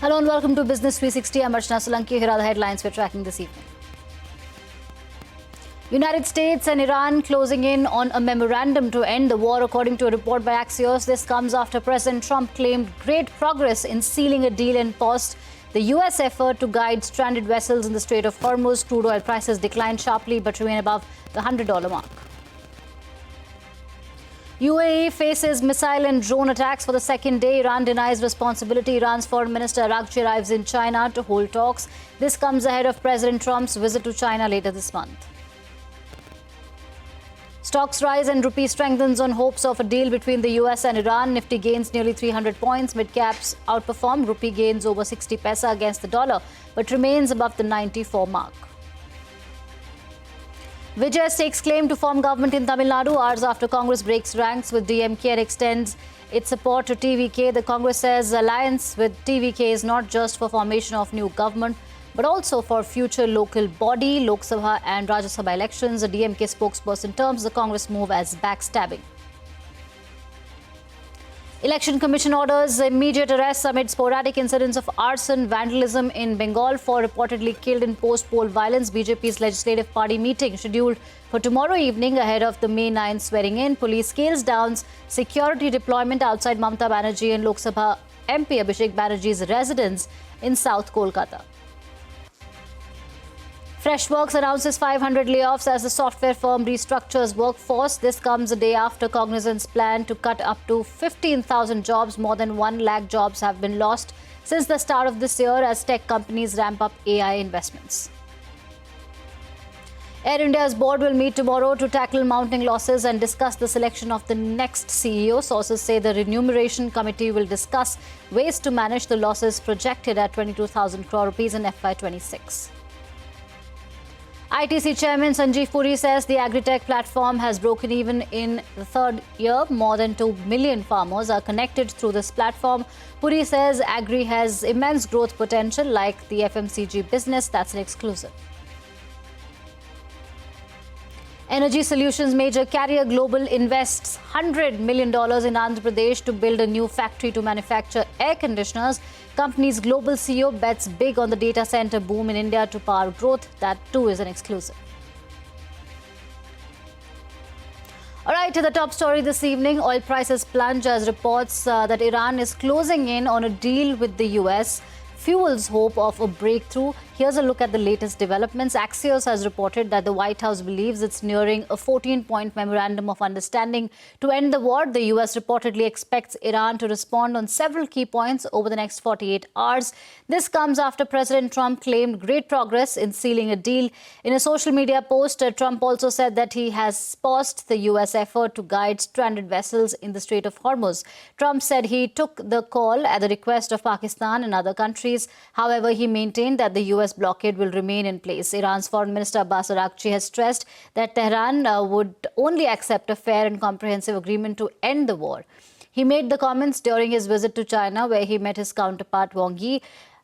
Hello and welcome to Business 360. I'm Archana Solanki. Here are the headlines we're tracking this evening. United States and Iran closing in on a memorandum to end the war, according to a report by Axios. This comes after President Trump claimed great progress in sealing a deal and paused the U.S. effort to guide stranded vessels in the Strait of Hormuz. Crude oil prices declined sharply but remain above the $100 mark. UAE faces missile and drone attacks for the second day. Iran denies responsibility. Iran's foreign minister Araghchi arrives in China to hold talks. This comes ahead of President Trump's visit to China later this month. Stocks rise and Rupee strengthens on hopes of a deal between the US and Iran. Nifty gains nearly 300 points. Mid-caps outperform. Rupee gains over 60 paisa against the dollar but remains above the 94 mark. Vijay stakes claim to form government in Tamil Nadu hours after Congress breaks ranks with DMK and extends its support to TVK. The Congress says alliance with TVK is not just for formation of new government, but also for future local body, Lok Sabha and Rajya Sabha elections. The DMK spokesperson terms the Congress move as backstabbing. Election Commission orders immediate arrests amid sporadic incidents of arson, vandalism in Bengal. 4 reportedly killed in post-poll violence. BJP's Legislative Party meeting scheduled for tomorrow evening ahead of the May 9 swearing-in. Police scales down security deployment outside Mamata Banerjee and Lok Sabha MP Abhishek Banerjee's residence in South Kolkata. Freshworks announces 500 layoffs as the software firm restructures workforce. This comes a day after Cognizant's plan to cut up to 15,000 jobs. More than 1 lakh jobs have been lost since the start of this year as tech companies ramp up AI investments. Air India's board will meet tomorrow to tackle mounting losses and discuss the selection of the next CEO. Sources say the remuneration committee will discuss ways to manage the losses projected at 22,000 crore rupees in FY26. ITC Chairman Sanjeev Puri says the agritech platform has broken even in the third year. More than 2 million farmers are connected through this platform. Puri says agri has immense growth potential like the FMCG business. That's an exclusive. Energy solutions major Carrier Global invests $100 million in Andhra Pradesh to build a new factory to manufacture air conditioners. Company's global CEO bets big on the data center boom in India to power growth. That too is an exclusive. All right, to the top story this evening. Oil prices plunge as reports that Iran is closing in on a deal with the US fuels hope of a breakthrough. Here's a look at the latest developments. Axios has reported that the White House believes it's nearing a 14-point memorandum of understanding to end the war. The US reportedly expects Iran to respond on several key points over the next 48 hours. This comes after President Trump claimed great progress in sealing a deal. In a social media post, Trump also said that he has paused the US effort to guide stranded vessels in the Strait of Hormuz. Trump said he took the call at the request of Pakistan and other countries. However, he maintained that the US blockade will remain in place. Iran's Foreign Minister Abbas Araghchi has stressed that Tehran would only accept a fair and comprehensive agreement to end the war. He made the comments during his visit to China, where he met his counterpart Wang Yi.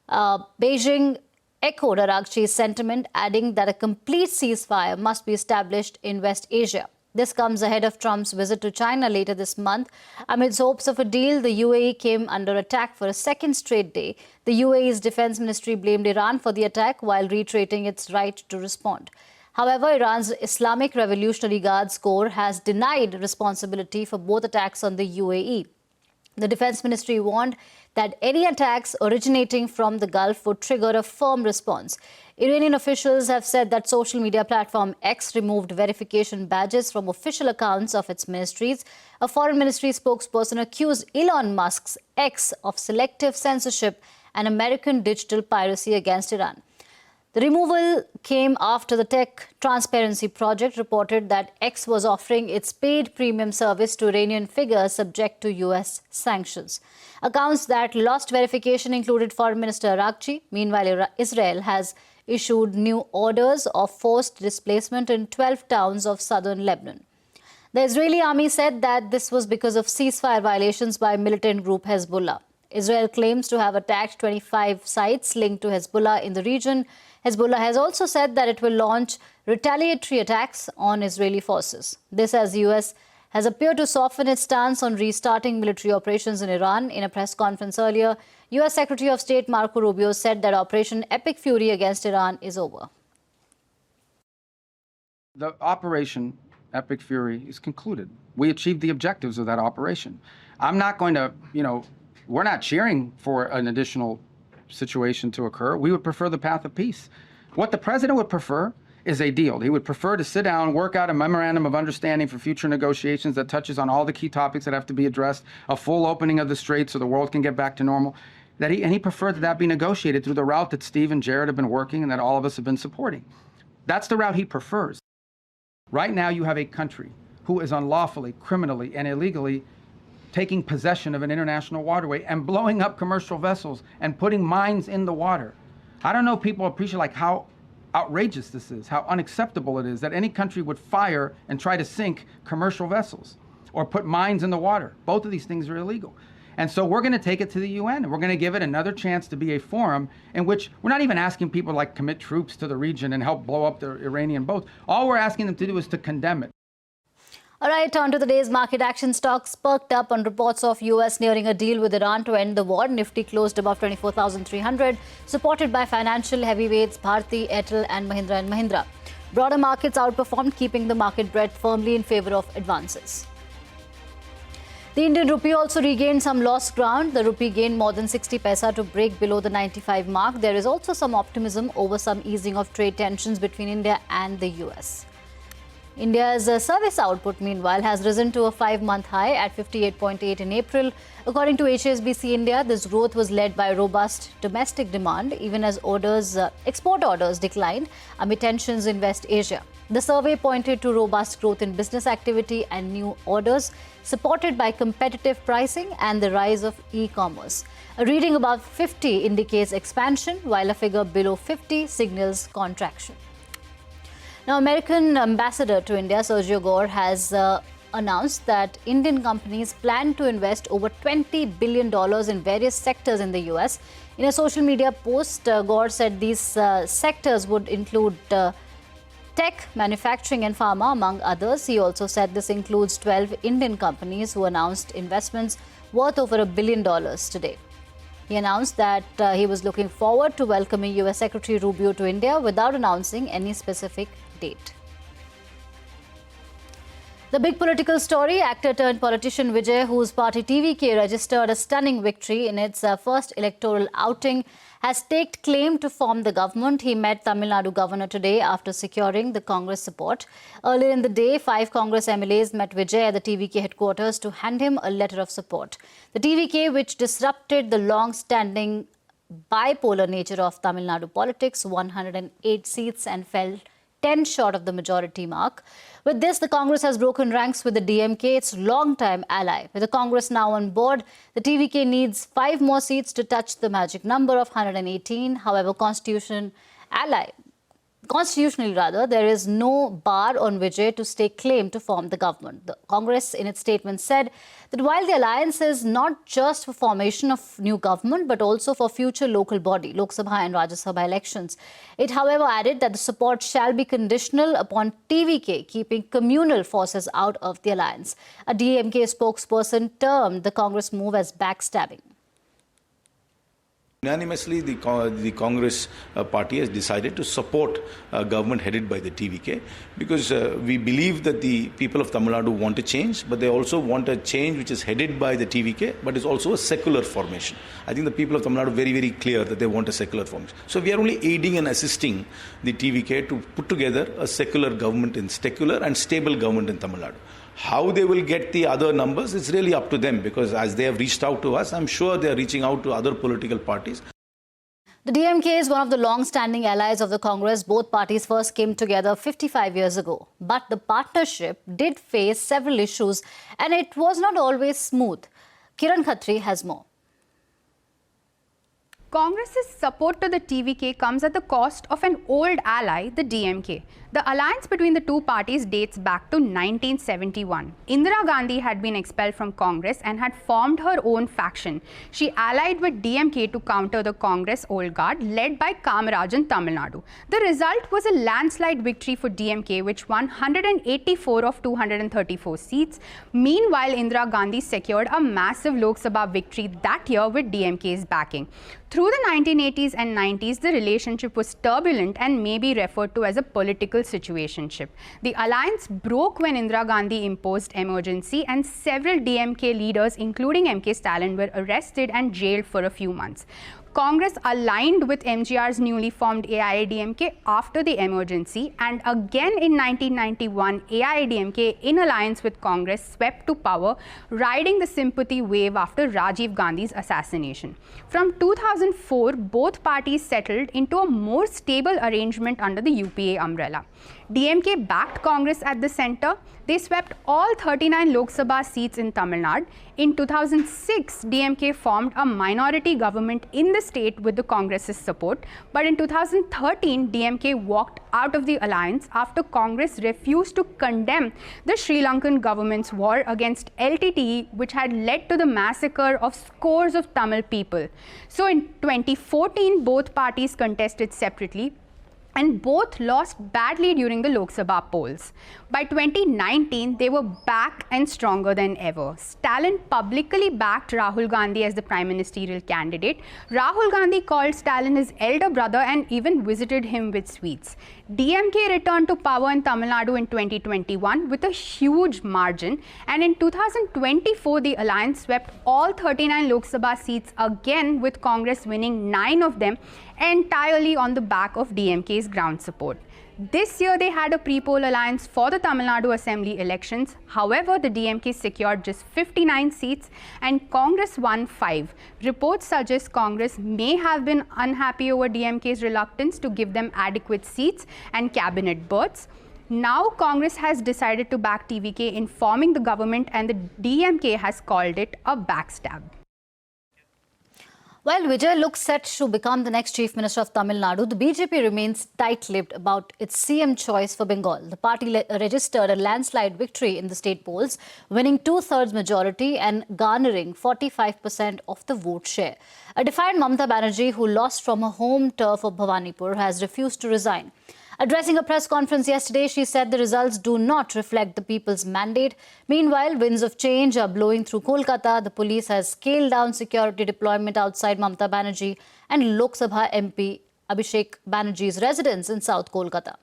Beijing echoed Araghchi's sentiment, adding that a complete ceasefire must be established in West Asia. This comes ahead of Trump's visit to China later this month. Amidst hopes of a deal, the UAE came under attack for a second straight day. The UAE's defense ministry blamed Iran for the attack while reiterating its right to respond. However, Iran's Islamic Revolutionary Guards Corps has denied responsibility for both attacks on the UAE. The defense ministry warned that any attacks originating from the Gulf would trigger a firm response. Iranian officials have said that social media platform X removed verification badges from official accounts of its ministries. A foreign ministry spokesperson accused Elon Musk's X of selective censorship and American digital piracy against Iran. The removal came after the Tech Transparency Project reported that X was offering its paid premium service to Iranian figures subject to US sanctions. Accounts that lost verification included Foreign Minister Araghchi. Meanwhile, Israel has issued new orders of forced displacement in 12 towns of southern Lebanon. The Israeli army said that this was because of ceasefire violations by militant group Hezbollah. Israel claims to have attacked 25 sites linked to Hezbollah in the region. Hezbollah has also said that it will launch retaliatory attacks on Israeli forces. This as the US has appeared to soften its stance on restarting military operations in Iran. In a press conference earlier, U.S. Secretary of State Marco Rubio said that Operation Epic Fury against Iran is over. The Operation Epic Fury is concluded. We achieved the objectives of that operation. I'm not going to, we're not cheering for an additional situation to occur. We would prefer the path of peace. What the president would prefer is a deal. He would prefer to sit down, work out a memorandum of understanding for future negotiations that touches on all the key topics that have to be addressed, a full opening of the strait so the world can get back to normal. And he preferred that be negotiated through the route that Steve and Jared have been working and that all of us have been supporting. That's the route he prefers. Right now, you have a country who is unlawfully, criminally, and illegally taking possession of an international waterway and blowing up commercial vessels and putting mines in the water. I don't know if people appreciate how outrageous this is, how unacceptable it is that any country would fire and try to sink commercial vessels or put mines in the water. Both of these things are illegal. And so we're going to take it to the UN, and we're going to give it another chance to be a forum in which we're not even asking people to commit troops to the region and help blow up the Iranian boats. All we're asking them to do is to condemn it. All right, on to the day's market action. Stocks perked up on reports of U.S. nearing a deal with Iran to end the war. Nifty closed above 24,300, supported by financial heavyweights Bharti, Airtel and Mahindra. Broader markets outperformed, keeping the market breadth firmly in favor of advances. The Indian rupee also regained some lost ground. The rupee gained more than 60 paisa to break below the 95 mark. There is also some optimism over some easing of trade tensions between India and the US. India's service output, meanwhile, has risen to a 5-month high at 58.8 in April. According to HSBC India, this growth was led by robust domestic demand, even as export orders declined amid tensions in West Asia. The survey pointed to robust growth in business activity and new orders, supported by competitive pricing and the rise of e-commerce. A reading above 50 indicates expansion, while a figure below 50 signals contraction. Now, American ambassador to India, Sergio Gore, has announced that Indian companies plan to invest over $20 billion in various sectors in the US. In a social media post, Gore said these sectors would include tech, manufacturing and pharma, among others. He also said this includes 12 Indian companies who announced investments worth over $1 billion today. He announced that he was looking forward to welcoming US Secretary Rubio to India without announcing any specific date. The big political story, actor turned politician Vijay, whose party TVK registered a stunning victory in its first electoral outing, has staked claim to form the government. He met Tamil Nadu governor today after securing the Congress support. Earlier in the day, 5 Congress MLAs met Vijay at the TVK headquarters to hand him a letter of support. The TVK, which disrupted the long-standing bipolar nature of Tamil Nadu politics, 108 seats and fell 10 short of the majority mark. With this, the Congress has broken ranks with the DMK, its long-time ally. With the Congress now on board, the TVK needs 5 more seats to touch the magic number of 118. However, constitutionally, there is no bar on Vijay to stake claim to form the government. The Congress, in its statement, said that while the alliance is not just for formation of new government, but also for future local body, Lok Sabha and Rajya Sabha elections, it, however, added that the support shall be conditional upon TVK keeping communal forces out of the alliance. A DMK spokesperson termed the Congress move as backstabbing. Unanimously, the Congress party has decided to support a government headed by the TVK because we believe that the people of Tamil Nadu want a change, but they also want a change which is headed by the TVK, but is also a secular formation. I think the people of Tamil Nadu are very, very clear that they want a secular formation. So we are only aiding and assisting the TVK to put together a secular government, secular and stable government in Tamil Nadu. How they will get the other numbers, it's really up to them because as they have reached out to us, I'm sure they are reaching out to other political parties. The DMK is one of the long-standing allies of the Congress. Both parties first came together 55 years ago. But the partnership did face several issues and it was not always smooth. Kiran Khatri has more. Congress's support to the TVK comes at the cost of an old ally, the DMK. The alliance between the two parties dates back to 1971. Indira Gandhi had been expelled from Congress and had formed her own faction. She allied with DMK to counter the Congress old guard led by Kamaraj in Tamil Nadu. The result was a landslide victory for DMK, which won 184 of 234 seats. Meanwhile, Indira Gandhi secured a massive Lok Sabha victory that year with DMK's backing. Through the 1980s and 90s, the relationship was turbulent and may be referred to as a political situationship. The alliance broke when Indira Gandhi imposed emergency and several DMK leaders, including MK Stalin, were arrested and jailed for a few months. Congress aligned with MGR's newly formed AIADMK after the emergency, and again in 1991, AIADMK, in alliance with Congress, swept to power, riding the sympathy wave after Rajiv Gandhi's assassination. From 2004, both parties settled into a more stable arrangement under the UPA umbrella. DMK backed Congress at the centre. They swept all 39 Lok Sabha seats in Tamil Nadu. In 2006, DMK formed a minority government in the state with the Congress's support. But in 2013, DMK walked out of the alliance after Congress refused to condemn the Sri Lankan government's war against LTTE, which had led to the massacre of scores of Tamil people. So in 2014, both parties contested separately, and both lost badly during the Lok Sabha polls. By 2019, they were back and stronger than ever. Stalin publicly backed Rahul Gandhi as the prime ministerial candidate. Rahul Gandhi called Stalin his elder brother and even visited him with sweets. DMK returned to power in Tamil Nadu in 2021 with a huge margin, and in 2024, the alliance swept all 39 Lok Sabha seats again, with Congress winning 9 of them entirely on the back of DMK's ground support. This year, they had a pre-poll alliance for the Tamil Nadu Assembly elections. However, the DMK secured just 59 seats and Congress won 5. Reports suggest Congress may have been unhappy over DMK's reluctance to give them adequate seats and cabinet berths. Now, Congress has decided to back TVK in forming the government, and the DMK has called it a backstab. While Vijay looks set to become the next Chief Minister of Tamil Nadu, the BJP remains tight-lipped about its CM choice for Bengal. The party registered a landslide victory in the state polls, winning 2/3 majority and garnering 45% of the vote share. A defiant Mamata Banerjee, who lost from her home turf of Bhawanipur, has refused to resign. Addressing a press conference yesterday, she said the results do not reflect the people's mandate. Meanwhile, winds of change are blowing through Kolkata. The police has scaled down security deployment outside Mamata Banerjee and Lok Sabha MP Abhishek Banerjee's residence in South Kolkata.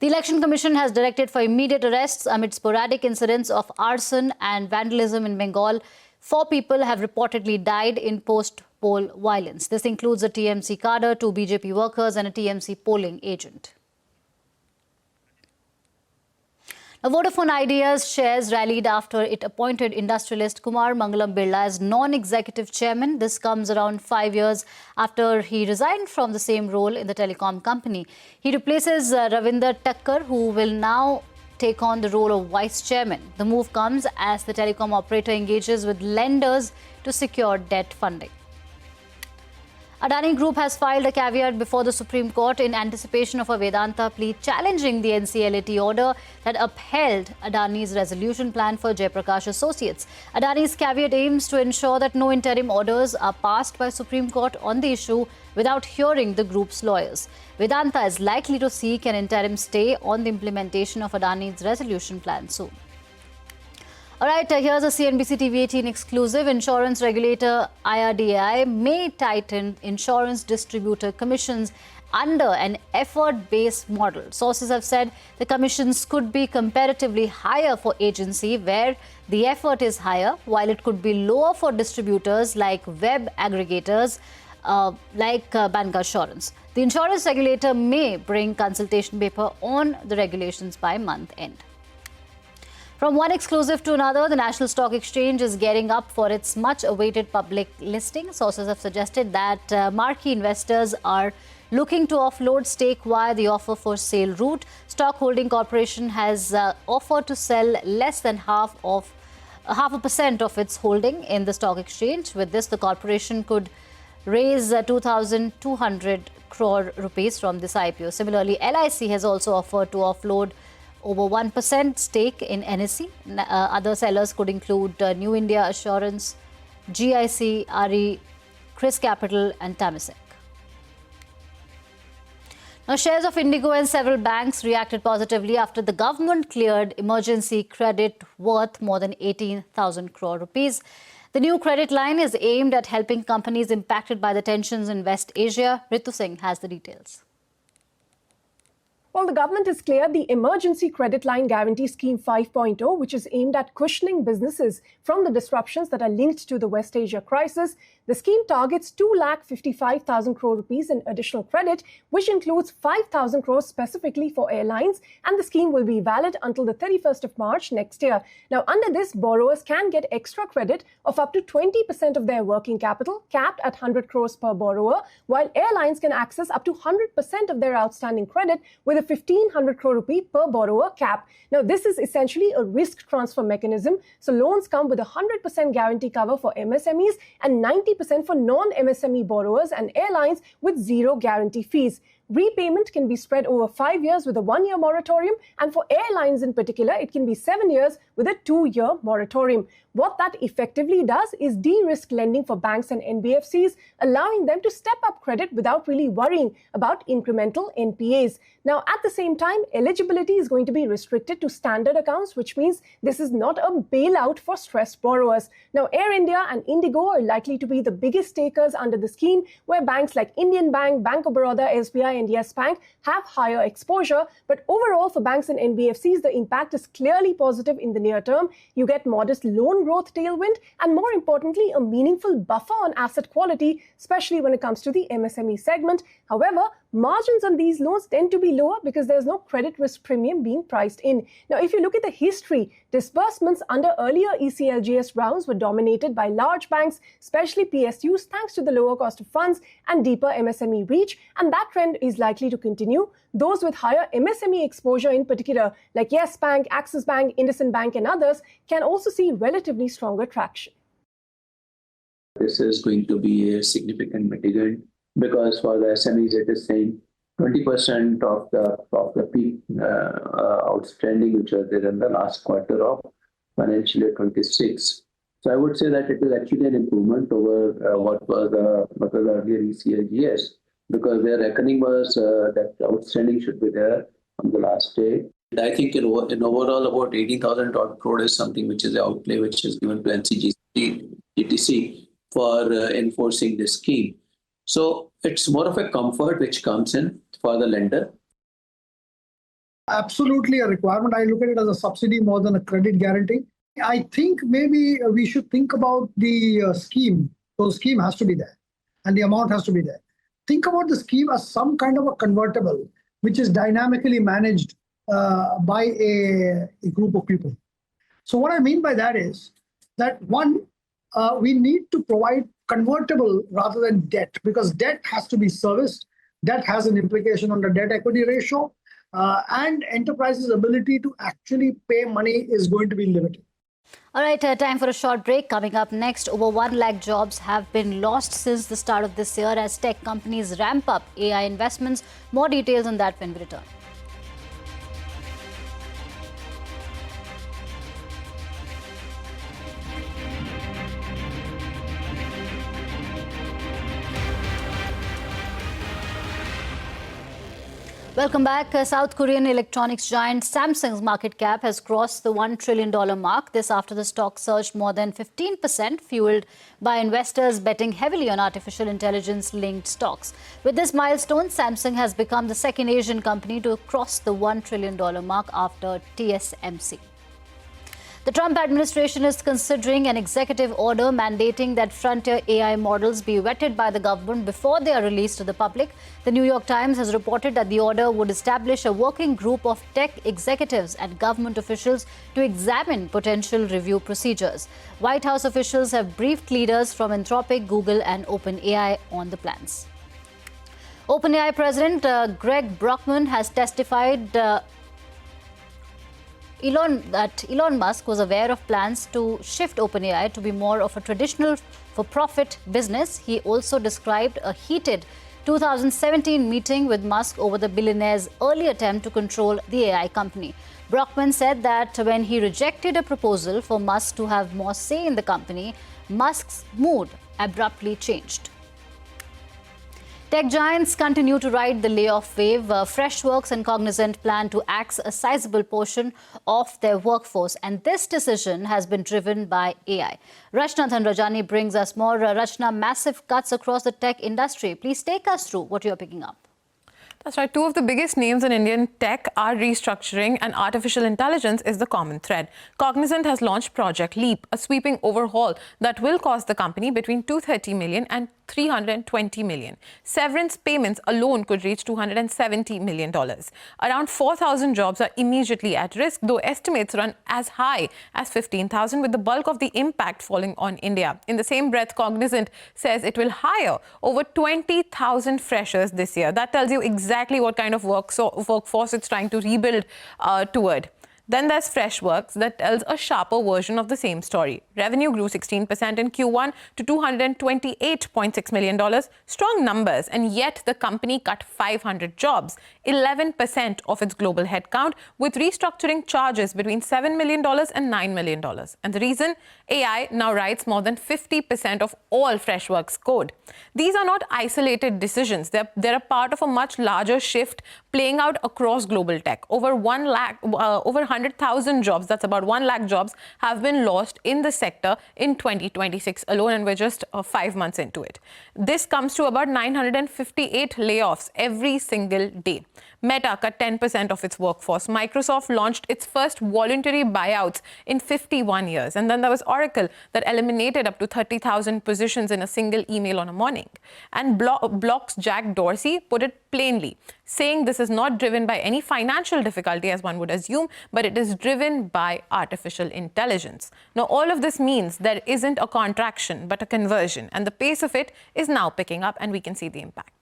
The Election Commission has directed for immediate arrests amid sporadic incidents of arson and vandalism in Bengal. 4 people have reportedly died in post-poll violence. This includes a TMC cadre, 2 BJP workers and a TMC polling agent. Now, Vodafone Idea's shares rallied after it appointed industrialist Kumar Mangalam Birla as non-executive chairman. This comes around 5 years after he resigned from the same role in the telecom company. He replaces Ravinder Takkar, who will now take on the role of vice chairman. The move comes as the telecom operator engages with lenders to secure debt funding. Adani Group has filed a caveat before the Supreme Court in anticipation of a Vedanta plea challenging the NCLAT order that upheld Adani's resolution plan for Jaiprakash Associates. Adani's caveat aims to ensure that no interim orders are passed by Supreme Court on the issue without hearing the group's lawyers. Vedanta is likely to seek an interim stay on the implementation of Adani's resolution plan soon. All right, here's a CNBC TV18 exclusive. Insurance regulator IRDAI may tighten insurance distributor commissions under an effort-based model. Sources have said the commissions could be comparatively higher for agency where the effort is higher, while it could be lower for distributors like web aggregators like bancassurance. The insurance regulator may bring consultation paper on the regulations by month end. From one exclusive to another, the National Stock Exchange is gearing up for its much-awaited public listing. Sources have suggested that marquee investors are looking to offload stake via the offer for sale route. Stock Holding Corporation has offered to sell less than half a percent of its holding in the stock exchange. With this, the corporation could raise 2,200 crore rupees from this IPO. Similarly, LIC has also offered to offload over 1% stake in NSE. Other sellers could include New India Assurance, GIC, RE, Chris Capital and Tamisek. Now, shares of Indigo and several banks reacted positively after the government cleared emergency credit worth more than 18,000 crore rupees. The new credit line is aimed at helping companies impacted by the tensions in West Asia. Ritu Singh has the details. Well, the government has cleared the Emergency Credit Line Guarantee Scheme 5.0, which is aimed at cushioning businesses from the disruptions that are linked to the West Asia crisis. The scheme targets 2,55,000 crore rupees in additional credit, which includes 5,000 crores specifically for airlines, and the scheme will be valid until the 31st of March next year. Now, under this, borrowers can get extra credit of up to 20% of their working capital, capped at 100 crores per borrower, while airlines can access up to 100% of their outstanding credit with a 1,500 crore rupee per borrower cap. Now, this is essentially a risk transfer mechanism. So loans come with 100% guarantee cover for MSMEs and 90% for non-MSME borrowers and airlines with zero guarantee fees. Repayment can be spread over 5 years with a 1-year moratorium, and for airlines in particular, it can be 7 years with a 2-year moratorium. What that effectively does is de-risk lending for banks and NBFCs, allowing them to step up credit without really worrying about incremental NPAs. Now, at the same time, eligibility is going to be restricted to standard accounts, which means this is not a bailout for stressed borrowers. Now, Air India and Indigo are likely to be the biggest takers under the scheme, where banks like Indian Bank, Bank of Baroda, SBI and Yes Bank have higher exposure. But overall, for banks and NBFCs, the impact is clearly positive in the near term. You get modest loan growth tailwind and, more importantly, a meaningful buffer on asset quality, especially when it comes to the MSME segment. However, margins on these loans tend to be lower because there's no credit risk premium being priced in. Now, if you look at the history, disbursements under earlier ECLGS rounds were dominated by large banks, especially PSUs, thanks to the lower cost of funds and deeper MSME reach, and that trend is likely to continue. Those with higher MSME exposure in particular, like Yes Bank, Axis Bank, IndusInd Bank and others, can also see relatively stronger traction. This is going to be a significant mitigant, because for the SMEs, it is saying 20% of the peak outstanding, which was there in the last quarter of financial year 26. So I would say that it is actually an improvement over what was earlier ECLGS, because their reckoning was that outstanding should be there on the last day. And I think in overall about 18,000 crore is something which is the outlay which is given to NCGT, GTC for enforcing this scheme. So it's more of a comfort which comes in for the lender. Absolutely a requirement. I look at it as a subsidy more than a credit guarantee. I think maybe we should think about the scheme. So the scheme has to be there and the amount has to be there. Think about the scheme as some kind of a convertible which is dynamically managed by a group of people. So what I mean by that is that one, we need to provide convertible rather than debt, because debt has to be serviced. Debt has an implication on the debt equity ratio, and enterprises' ability to actually pay money is going to be limited. All right, time for a short break. Coming up next, over 1 lakh jobs have been lost since the start of this year as tech companies ramp up AI investments. More details on that when we return. Welcome back. South Korean electronics giant Samsung's market cap has crossed the $1 trillion mark. This after the stock surged more than 15%, fueled by investors betting heavily on artificial intelligence-linked stocks. With this milestone, Samsung has become the second Asian company to cross the $1 trillion mark after TSMC. The Trump administration is considering an executive order mandating that frontier AI models be vetted by the government before they are released to the public. The New York Times has reported that the order would establish a working group of tech executives and government officials to examine potential review procedures. White House officials have briefed leaders from Anthropic, Google and OpenAI on the plans. OpenAI President Greg Brockman has testified Elon Musk was aware of plans to shift OpenAI to be more of a traditional for-profit business. He also described a heated 2017 meeting with Musk over the billionaire's early attempt to control the AI company. Brockman said that when he rejected a proposal for Musk to have more say in the company, Musk's mood abruptly changed. Tech giants continue to ride the layoff wave. Freshworks and Cognizant plan to axe a sizable portion of their workforce, and this decision has been driven by AI. Rachna Dhanrajani brings us more. Rachna, massive cuts across the tech industry. Please take us through what you're picking up. That's right. Two of the biggest names in Indian tech are restructuring, and artificial intelligence is the common thread. Cognizant has launched Project Leap, a sweeping overhaul that will cost the company between $230 million and $320 million. Severance payments alone could reach $270 million. Around 4,000 jobs are immediately at risk, though estimates run as high as 15,000, with the bulk of the impact falling on India. In the same breath, Cognizant says it will hire over 20,000 freshers this year. That tells you exactly what kind of workforce it's trying to rebuild toward. Then there's Freshworks that tells a sharper version of the same story. Revenue grew 16% in Q1 to $228.6 million. Strong numbers, and yet the company cut 500 jobs, 11% of its global headcount, with restructuring charges between $7 million and $9 million. And the reason? AI now writes more than 50% of all Freshworks code. These are not isolated decisions. They're a part of a much larger shift playing out across global tech. Over 100,000 jobs, that's about 1 lakh jobs, have been lost in the sector in 2026 alone, and we're just 5 months into it. This comes to about 958 layoffs every single day. Meta cut 10% of its workforce. Microsoft launched its first voluntary buyouts in 51 years. And then there was Oracle that eliminated up to 30,000 positions in a single email on a morning. And Block's Jack Dorsey put it plainly, saying this is not driven by any financial difficulty, as one would assume, but it is driven by artificial intelligence. Now, all of this means there isn't a contraction, but a conversion. And the pace of it is now picking up, and we can see the impact.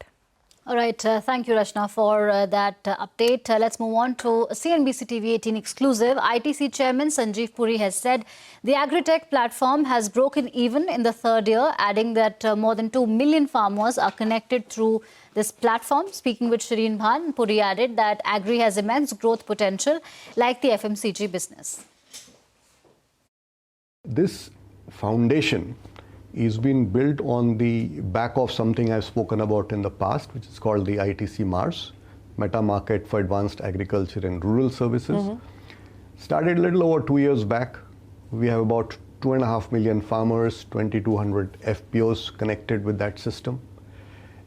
All right. Thank you, Rachna, for that update. Let's move on to CNBC TV 18 exclusive. ITC Chairman Sanjeev Puri has said the agritech platform has broken even in the third year, adding that more than 2 million farmers are connected through this platform. Speaking with Shireen Bhan, Puri added that agri has immense growth potential, like the FMCG business. This foundation is being built on the back of something I've spoken about in the past, which is called the ITC MARS, Meta Market for Advanced Agriculture and Rural Services. Started a little over 2 years back. We have about 2.5 million farmers, 2,200 FPOs connected with that system.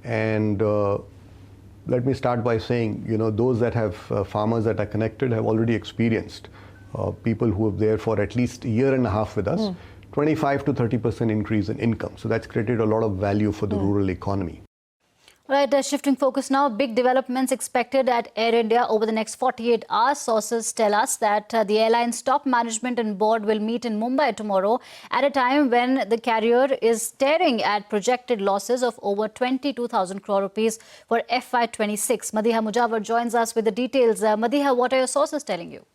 And let me start by saying, those that have farmers that are connected have already experienced people who are there for at least a year and a half with us. 25 to 30% increase in income. So that's created a lot of value for the rural economy. Right, shifting focus now. Big developments expected at Air India over the next 48 hours. Sources tell us that the airline's top management and board will meet in Mumbai tomorrow at a time when the carrier is staring at projected losses of over 22,000 crore rupees for FY26. Madiha Mujawar joins us with the details. Madiha, what are your sources telling you?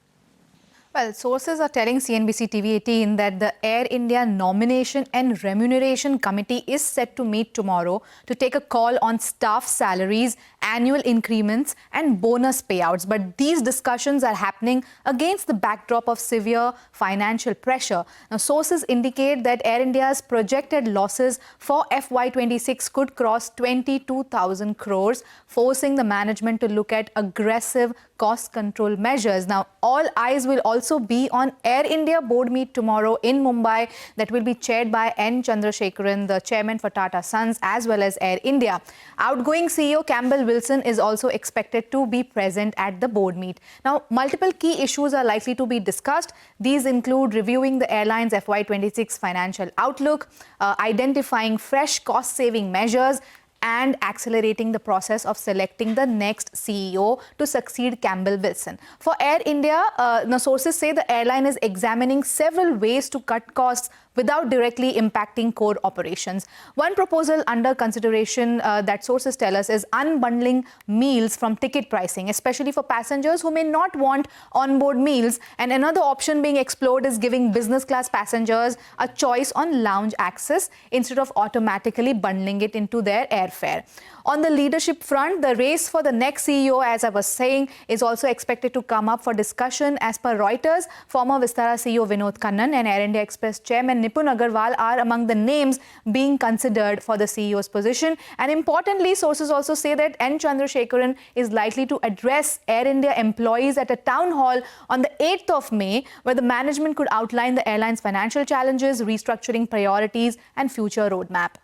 Well, sources are telling CNBC TV 18 that the Air India Nomination and Remuneration Committee is set to meet tomorrow to take a call on staff salaries, annual increments and bonus payouts. But these discussions are happening against the backdrop of severe financial pressure. Now, sources indicate that Air India's projected losses for FY26 could cross 22,000 crores, forcing the management to look at aggressive cost control measures. Now, all eyes will also be on Air India board meet tomorrow in Mumbai that will be chaired by N. Chandrasekaran, the chairman for Tata Sons, as well as Air India. Outgoing CEO Campbell Wilson is also expected to be present at the board meet. Now, multiple key issues are likely to be discussed. These include reviewing the airline's FY26 financial outlook, identifying fresh cost-saving measures, and accelerating the process of selecting the next CEO to succeed Campbell Wilson. For Air India, the sources say the airline is examining several ways to cut costs without directly impacting core operations. One proposal under consideration that sources tell us is unbundling meals from ticket pricing, especially for passengers who may not want onboard meals. And another option being explored is giving business class passengers a choice on lounge access instead of automatically bundling it into their airfare. On the leadership front, the race for the next CEO, as I was saying, is also expected to come up for discussion. As per Reuters, former Vistara CEO Vinod Khannan and Air India Express chairman Nipun Agarwal are among the names being considered for the CEO's position. And importantly, sources also say that N. Chandrasekaran is likely to address Air India employees at a town hall on the 8th of May, where the management could outline the airline's financial challenges, restructuring priorities, and future roadmap.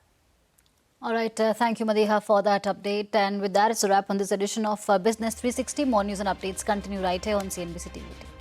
All right. Thank you, Madiha, for that update. And with that, it's a wrap on this edition of Business 360. More news and updates continue right here on CNBC TV.